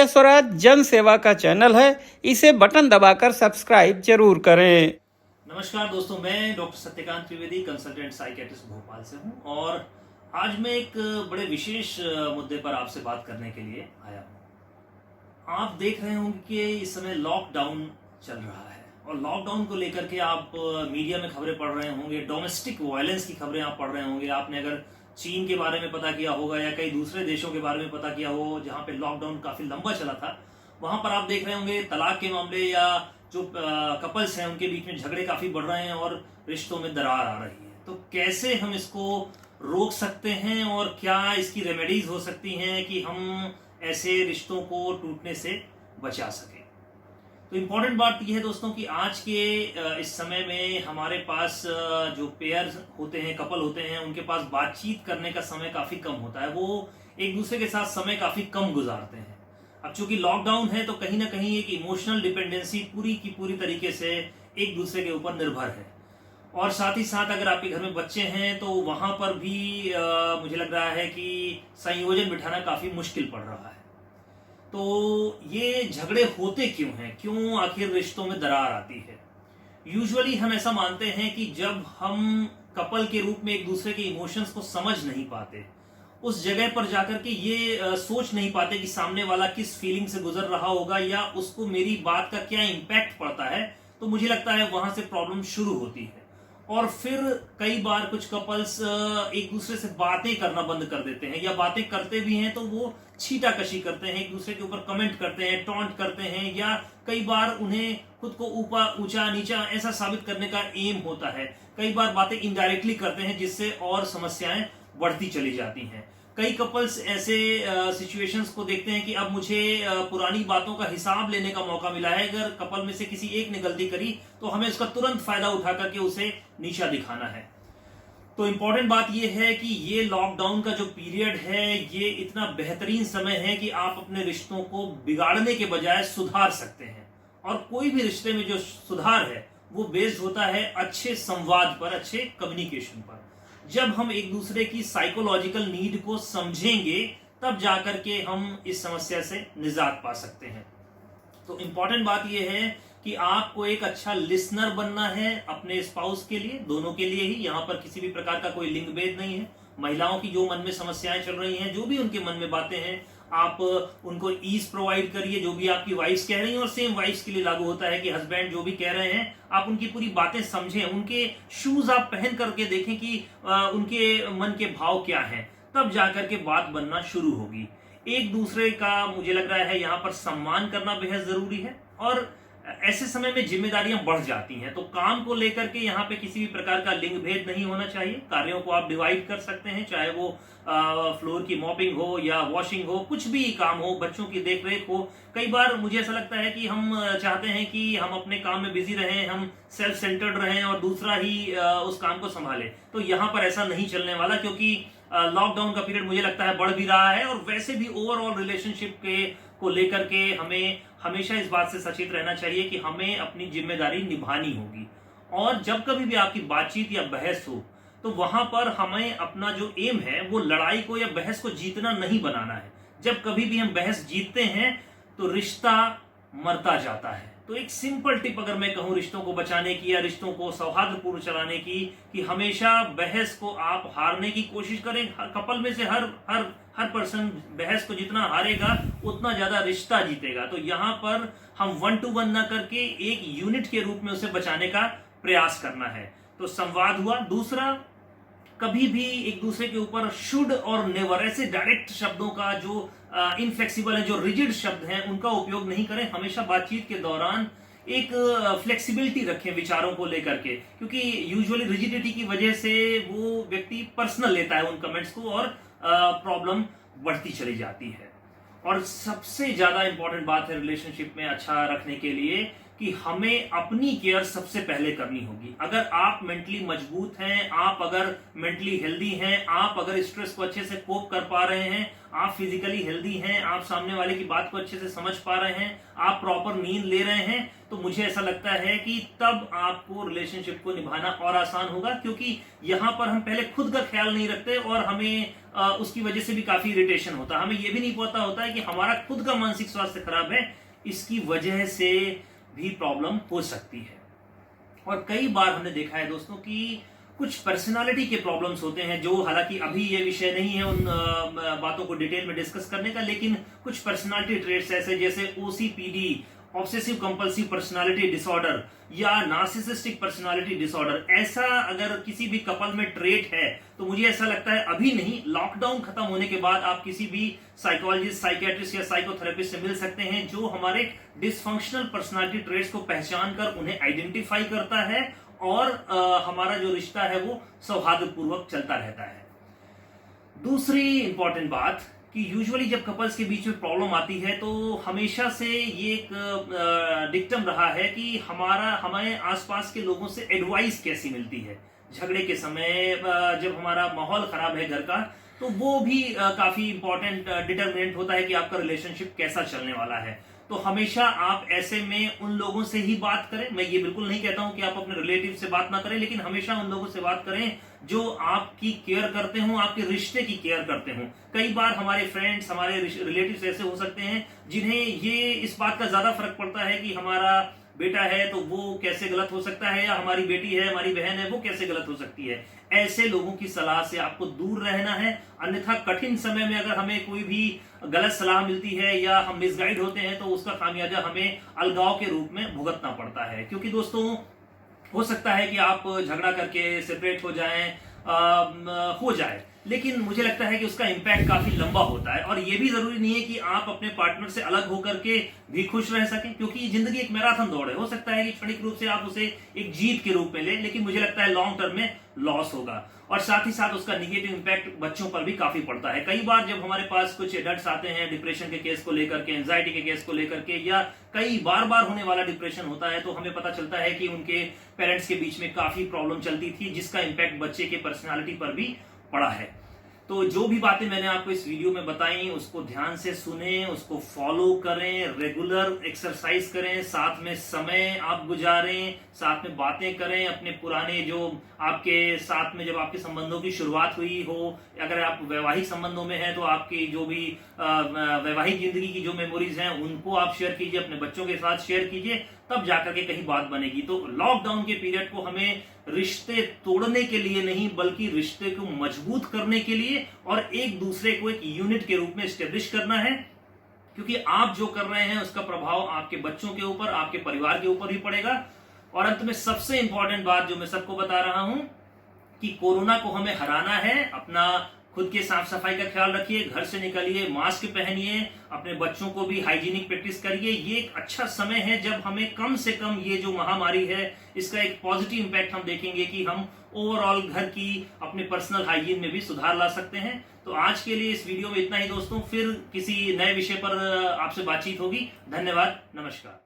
यह स्वराज जन सेवा का चैनल है, इसे बटन दबाकर सब्सक्राइब जरूर करें। नमस्कार दोस्तों, मैं doctor Satyakant Trivedi consultant psychiatrist Bhopal से हूं और आज मैं एक बड़े विशेष मुद्दे पर आपसे बात करने के लिए आया हूं। आप देख रहे होंगे कि इस समय लॉकडाउन चल रहा है और लॉकडाउन को लेकर के आप मीडिया में खबरें पढ़ रहे होंगे, डोमेस्टिक वायलेंस की खबरें आप पढ़ रहे होंगे। आपने अगर चीन के बारे में पता किया होगा या कई दूसरे देशों के बारे में पता किया हो जहां पे लॉकडाउन काफी लंबा चला था, वहां पर आप देख रहे होंगे तलाक के मामले या जो कपल्स हैं उनके बीच में झगड़े काफी बढ़ रहे हैं और रिश्तों में दरार आ रही है। तो कैसे हम इसको रोक सकते हैं और क्या इसकी रेमेडीज हो सकती हैं कि हम ऐसे रिश्तों को टूटने से बचा सकें। तो इम्पोर्टेंट बात यह है दोस्तों कि आज के इस समय में हमारे पास जो पेयर होते हैं, कपल होते हैं, उनके पास बातचीत करने का समय काफी कम होता है। वो एक दूसरे के साथ समय काफी कम गुजारते हैं। अब चूंकि लॉकडाउन है तो कहीं ना कहीं एक इमोशनल डिपेंडेंसी पूरी की पूरी तरीके से एक दूसरे के ऊपर निर्भर है। और साथ ही साथ अगर आपके घर में बच्चे हैं तो वहां पर भी मुझे लग रहा है कि संयोजन बिठाना काफी मुश्किल पड़ रहा है। तो ये झगड़े होते क्यों हैं, क्यों आखिर रिश्तों में दरार आती है? यूजुअली हम ऐसा मानते हैं कि जब हम कपल के रूप में एक दूसरे के इमोशंस को समझ नहीं पाते, उस जगह पर जाकर के ये सोच नहीं पाते कि सामने वाला किस फीलिंग से गुजर रहा होगा या उसको मेरी बात का क्या इंपैक्ट पड़ता है, तो मुझे लगता है वहां से प्रॉब्लम शुरू होती है। और फिर कई बार कुछ कपल्स एक दूसरे से बातें करना बंद कर देते हैं या बातें करते भी हैं तो वो छीटाकशी करते हैं, एक दूसरे के ऊपर कमेंट करते हैं, टॉन्ट करते हैं या कई बार उन्हें खुद को ऊपर ऊंचा नीचा ऐसा साबित करने का एम होता है। कई बार बातें इनडायरेक्टली करते हैं जिससे और समस्याएं बढ़ती चली जाती हैं। कई कपल्स ऐसे सिचुएशंस को देखते हैं कि अब मुझे पुरानी बातों का हिसाब लेने का मौका मिला है। अगर कपल में से किसी एक ने गलती करी तो हमें इसका तुरंत फायदा उठा करके उसे नीचा दिखाना है। तो इंपॉर्टेंट बात यह है कि ये लॉकडाउन का जो पीरियड है ये इतना बेहतरीन समय है कि आप अपने रिश्तों को बिगाड़ने के बजाय सुधार सकते हैं। और कोई भी रिश्ते में जो सुधार है वो बेस्ड होता है अच्छे संवाद पर, अच्छे कम्युनिकेशन पर। जब हम एक दूसरे की साइकोलॉजिकल नीड को समझेंगे तब जाकर के हम इस समस्या से निजात पा सकते हैं। तो इंपॉर्टेंट बात यह है कि आपको एक अच्छा लिसनर बनना है अपने स्पाउस के लिए, दोनों के लिए ही। यहां पर किसी भी प्रकार का कोई लिंग भेद नहीं है। महिलाओं की जो मन में समस्याएं चल रही हैं, जो भी उनके मन में बातें हैं, आप उनको ईज प्रोवाइड करिए। जो भी आपकी वाइफ्स कह रही हैं, और सेम वाइफ्स के लिए लागू होता है कि हस्बैंड जो भी कह रहे हैं आप उनकी पूरी बातें समझें, उनके शूज आप पहन करके देखें कि उनके मन के भाव क्या हैं, तब जाकर के बात बनना शुरू होगी। एक दूसरे का मुझे लग रहा है यहाँ पर सम्मान करना बेहद जरूरी है। और ऐसे समय में जिम्मेदारियां बढ़ जाती हैं, तो काम को लेकर के यहाँ पे किसी भी प्रकार का लिंग भेद नहीं होना चाहिए। कार्यों को आप डिवाइड कर सकते हैं, चाहे वो फ्लोर की मॉपिंग हो या वॉशिंग हो, कुछ भी काम हो, बच्चों की देखरेख हो। कई बार मुझे ऐसा लगता है कि हम चाहते हैं कि हम अपने काम में बिजी रहें, हम सेल्फ सेंटर्ड रहें और दूसरा ही उस काम को संभाले। तो यहाँ पर ऐसा नहीं चलने वाला, क्योंकि लॉकडाउन का पीरियड मुझे लगता है बढ़ भी रहा है। और वैसे भी ओवरऑल रिलेशनशिप को लेकर के हमें हमेशा इस बात से सचेत रहना चाहिए कि हमें अपनी जिम्मेदारी निभानी होगी। और जब कभी भी आपकी बातचीत या बहस हो तो वहां पर हमें अपना जो एम है वो लड़ाई को या बहस को जीतना नहीं बनाना है। जब कभी भी हम बहस जीतते हैं तो रिश्ता मरता जाता है। तो एक सिंपल टिप अगर मैं कहूं रिश्तों को बचाने की या रिश्तों को सौहार्दपूर्ण चलाने की, कि हमेशा बहस को आप हारने की कोशिश करें। कपल में से हर हर हर पर्सन बहस को जितना हारेगा उतना ज्यादा रिश्ता जीतेगा। तो यहाँ पर हम 1 to 1 ना करके एक यूनिट के रूप में उसे बचाने का प्रयास करना है। तो संवाद हुआ। दूसरा, कभी भी एक दूसरे के ऊपर शुड और नेवर ऐसे डायरेक्ट शब्दों का जो इनफ्लेक्सिबल है, जो रिजिड शब्द हैं, उनका उपयोग नहीं करें। हमेशा बातचीत के दौरान एक फ्लेक्सिबिलिटी रखें विचारों को लेकर के, क्योंकि यूजुअली रिजिडिटी की वजह से वो व्यक्ति पर्सनल लेता है उन कमेंट्स को और प्रॉब्लम बढ़ती चली जाती है। और सबसे ज्यादा इंपॉर्टेंट बात है रिलेशनशिप में अच्छा रखने के लिए कि हमें अपनी केयर सबसे पहले करनी होगी। अगर आप मेंटली मजबूत हैं, आप अगर मेंटली हेल्दी हैं, आप अगर स्ट्रेस को अच्छे से कोप कर पा रहे हैं, आप फिजिकली हेल्दी हैं, आप सामने वाले की बात को अच्छे से समझ पा रहे हैं, आप प्रॉपर नींद ले रहे हैं, तो मुझे ऐसा लगता है कि तब आपको रिलेशनशिप को निभाना और आसान होगा। क्योंकि यहां पर हम पहले खुद का ख्याल नहीं रखते और हमें उसकी वजह से भी काफी इरिटेशन होता है। हमें यह भी नहीं पता होता है कि हमारा खुद का मानसिक स्वास्थ्य खराब है, इसकी वजह से भी प्रॉब्लम हो सकती है। और कई बार हमने देखा है दोस्तों कि कुछ पर्सनालिटी के प्रॉब्लम्स होते हैं, जो हालांकि अभी ये विषय नहीं है उन बातों को डिटेल में डिस्कस करने का, लेकिन कुछ पर्सनालिटी ट्रेट्स ऐसे जैसे ओसीपीडी, ऑब्सेसिव कंपल्सिव पर्सनालिटी डिसऑर्डर या नार्सिसिस्टिक पर्सनालिटी डिसऑर्डर, ऐसा अगर किसी भी कपल में ट्रेट है तो मुझे ऐसा लगता है अभी नहीं, लॉकडाउन खत्म होने के बाद आप किसी भी साइकोलॉजिस्ट, साइकियाट्रिस्ट या साइकोथेरेपिस्ट से मिल सकते हैं, जो हमारे डिसफंक्शनल पर्सनालिटी ट्रेट्स को पहचान कर उन्हें आइडेंटिफाई करता है और हमारा जो रिश्ता है वो सौहार्दपूर्वक चलता रहता है। दूसरी इंपॉर्टेंट बात कि यूजुअली जब कपल्स के बीच में प्रॉब्लम आती है तो हमेशा से ये एक डिक्टम रहा है कि हमारे आसपास के लोगों से एडवाइस कैसी मिलती है। झगड़े के समय जब हमारा माहौल खराब है घर का, तो वो भी काफी इंपॉर्टेंट डिटरमिनेंट होता है कि आपका रिलेशनशिप कैसा चलने वाला है। तो हमेशा आप ऐसे में उन लोगों से ही बात करें। मैं ये बिल्कुल नहीं कहता हूं कि आप अपने रिलेटिव से बात ना करें, लेकिन हमेशा उन लोगों से बात करें जो आपकी केयर करते हो, आपके रिश्ते की केयर करते हो। कई बार हमारे फ्रेंड्स, हमारे रिलेटिव्स ऐसे हो सकते हैं जिन्हें ये इस बात का ज्यादा फर्क पड़ता है कि हमारा बेटा है तो वो कैसे गलत हो सकता है, या हमारी बेटी है, हमारी बहन है, वो कैसे गलत हो सकती है। ऐसे लोगों की सलाह से आपको दूर रहना है, अन्यथा कठिन समय में अगर हमें कोई भी गलत सलाह मिलती है या हम मिसगाइड होते हैं तो उसका खामियाजा हमें अलगाव के रूप में भुगतना पड़ता है। क्योंकि दोस्तों हो सकता है कि आप झगड़ा करके सेपरेट हो जाए, लेकिन मुझे लगता है कि उसका इंपैक्ट काफी लंबा होता है। और यह भी जरूरी नहीं है कि आप अपने पार्टनर से अलग होकर के भी खुश रह सकें, क्योंकि जिंदगी एक मैराथन दौड़ है। हो सकता है कि क्षणिक रूप से आप उसे एक जीत के रूप में लें, लेकिन मुझे लगता है लॉन्ग टर्म में लॉस होगा। और साथ ही साथ उसका निगेटिव इंपैक्ट बच्चों पर भी काफी पड़ता है। कई बार जब हमारे पास कुछ एडल्ट्स आते हैं डिप्रेशन के केस को लेकर के, एंजाइटी के केस को लेकर के, या कई बार होने वाला डिप्रेशन होता है, तो हमें पता चलता है कि उनके पेरेंट्स के बीच में काफी प्रॉब्लम चलती थी, जिसका इंपैक्ट बच्चे के पर्सनालिटी पर भी पड़ा है। तो जो भी बातें मैंने आपको इस वीडियो में बताई, उसको ध्यान से सुनें, उसको फॉलो करें, रेगुलर एक्सरसाइज करें, साथ में समय आप गुजारें, साथ में बातें करें। अपने पुराने जो आपके साथ में जब आपके संबंधों की शुरुआत हुई हो, अगर आप वैवाहिक संबंधों में हैं तो आपकी जो भी वैवाहिक जिंदगी की जो मेमोरीज हैं उनको आप शेयर कीजिए, अपने बच्चों के साथ शेयर कीजिए, तब जाकर के कहीं बात बनेगी। तो लॉकडाउन के पीरियड को हमें रिश्ते तोड़ने के लिए नहीं, बल्कि रिश्ते को मजबूत करने के लिए और एक दूसरे को एक यूनिट के रूप में एस्टेब्लिश करना है। क्योंकि आप जो कर रहे हैं उसका प्रभाव आपके बच्चों के ऊपर, आपके परिवार के ऊपर भी पड़ेगा। और अंत में सबसे इंपॉर्टेंट बात जो मैं सबको बता रहा हूं कि कोरोना को हमें हराना है। अपना खुद के साफ सफाई का ख्याल रखिए, घर से निकलिए, मास्क पहनिए, अपने बच्चों को भी हाइजीनिक प्रैक्टिस करिए। ये एक अच्छा समय है जब हमें कम से कम ये जो महामारी है इसका एक पॉजिटिव इंपैक्ट हम देखेंगे कि हम ओवरऑल घर की अपने पर्सनल हाइजीन में भी सुधार ला सकते हैं। तो आज के लिए इस वीडियो में इतना ही दोस्तों, फिर किसी नए विषय पर आपसे बातचीत होगी। धन्यवाद, नमस्कार।